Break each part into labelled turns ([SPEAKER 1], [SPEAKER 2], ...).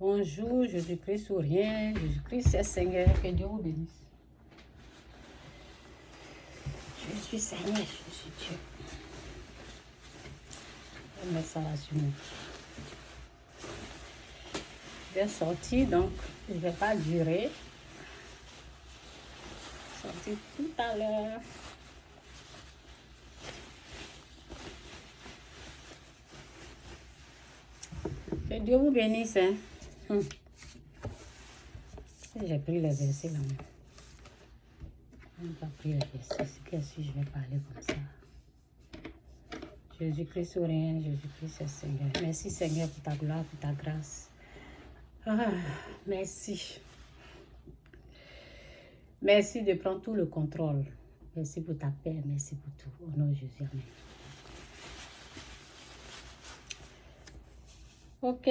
[SPEAKER 1] Bonjour, Jésus-Christ sourient, Jésus-Christ est Seigneur, que Dieu vous bénisse. Je suis Seigneur, je suis Dieu. Je vais mettre ça là sur moi. Je vais sortir, donc je ne vais pas durer. Sortir tout à l'heure. Que Dieu vous bénisse. Hein? J'ai pris les versets là. Je n'ai pas pris les versets. C'est que si je vais parler comme ça. Jésus-Christ ou rien, Jésus-Christ est Seigneur. Merci Seigneur pour ta gloire, pour ta grâce. Ah, merci. Merci de prendre tout le contrôle. Merci pour ta paix, merci pour tout. Au nom de Jésus, amen. Ok.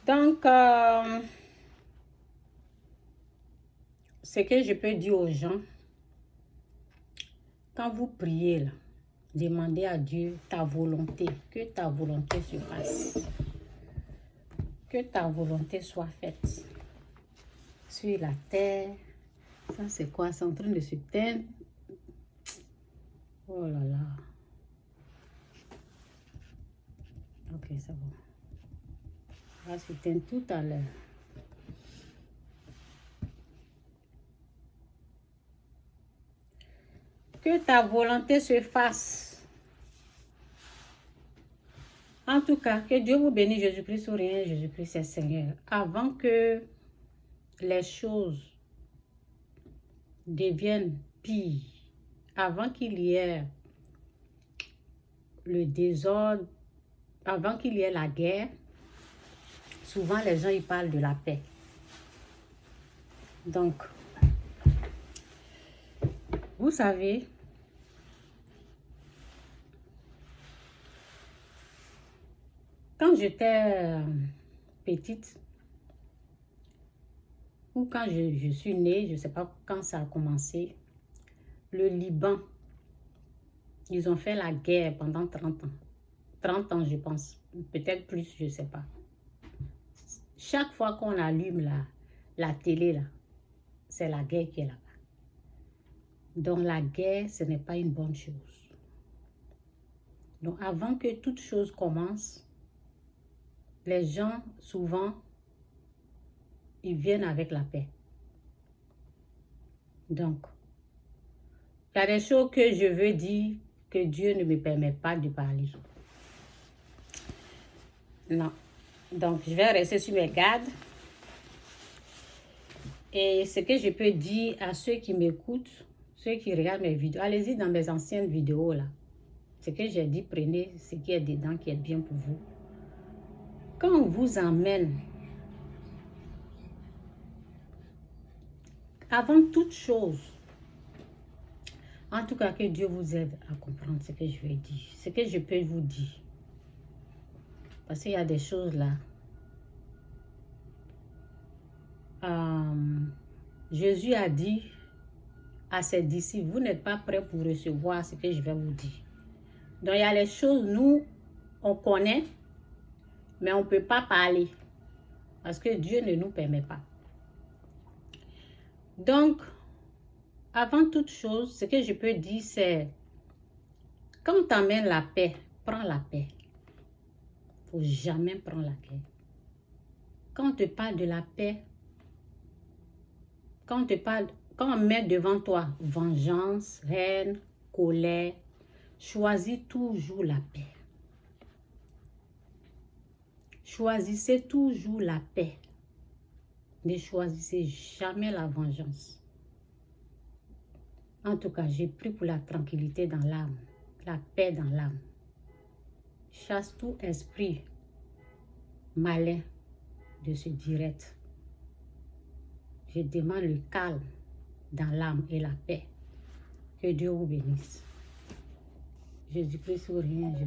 [SPEAKER 1] Donc, ce que je peux dire aux gens, quand vous priez, là, demandez à Dieu ta volonté, que ta volonté se fasse. Que ta volonté soit faite sur la terre. Ça, c'est quoi? C'est en train de se teindre. Oh là là. Ok, c'est bon. Ça va se teindre tout à l'heure. Que ta volonté se fasse. En tout cas, que Dieu vous bénisse, Jésus-Christ sourient, Jésus-Christ est Seigneur. Avant que les choses deviennent pires, avant qu'il y ait le désordre, avant qu'il y ait la guerre, souvent les gens ils parlent de la paix. Donc, vous savez, quand j'étais petite, ou quand je suis née, je ne sais pas quand ça a commencé, le Liban, ils ont fait la guerre pendant 30 ans. 30 ans, je pense. Peut-être plus, je ne sais pas. Chaque fois qu'on allume la télé, là, c'est la guerre qui est là-bas. Donc, la guerre, ce n'est pas une bonne chose. Donc, avant que toute chose commence, les gens, souvent, ils viennent avec la paix. Donc, il y a des choses que je veux dire que Dieu ne me permet pas de parler. Non. Donc, je vais rester sur mes gardes. Et ce que je peux dire à ceux qui m'écoutent, ceux qui regardent mes vidéos, allez-y dans mes anciennes vidéos là. Ce que j'ai dit, prenez ce qui est dedans, qui est bien pour vous. Quand on vous emmène, avant toute chose, en tout cas que Dieu vous aide à comprendre ce que je vais dire, ce que je peux vous dire. Parce qu'il y a des choses là. Jésus a dit à ses disciples, vous n'êtes pas prêts pour recevoir ce que je vais vous dire. Donc il y a les choses, nous, on connaît, mais on ne peut pas parler. Parce que Dieu ne nous permet pas. Donc, avant toute chose, ce que je peux dire, c'est, quand tu amènes la paix, prends la paix. Il ne faut jamais prendre la guerre. Quand on te parle de la paix, quand on met devant toi vengeance, haine, colère, choisis toujours la paix. Choisissez toujours la paix. Ne choisissez jamais la vengeance. En tout cas, j'ai pris pour la tranquillité dans l'âme, la paix dans l'âme. Chasse tout esprit malin de ce direct. Je demande le calme dans l'âme et la paix. Que Dieu vous bénisse. Jésus-Christ ou rien.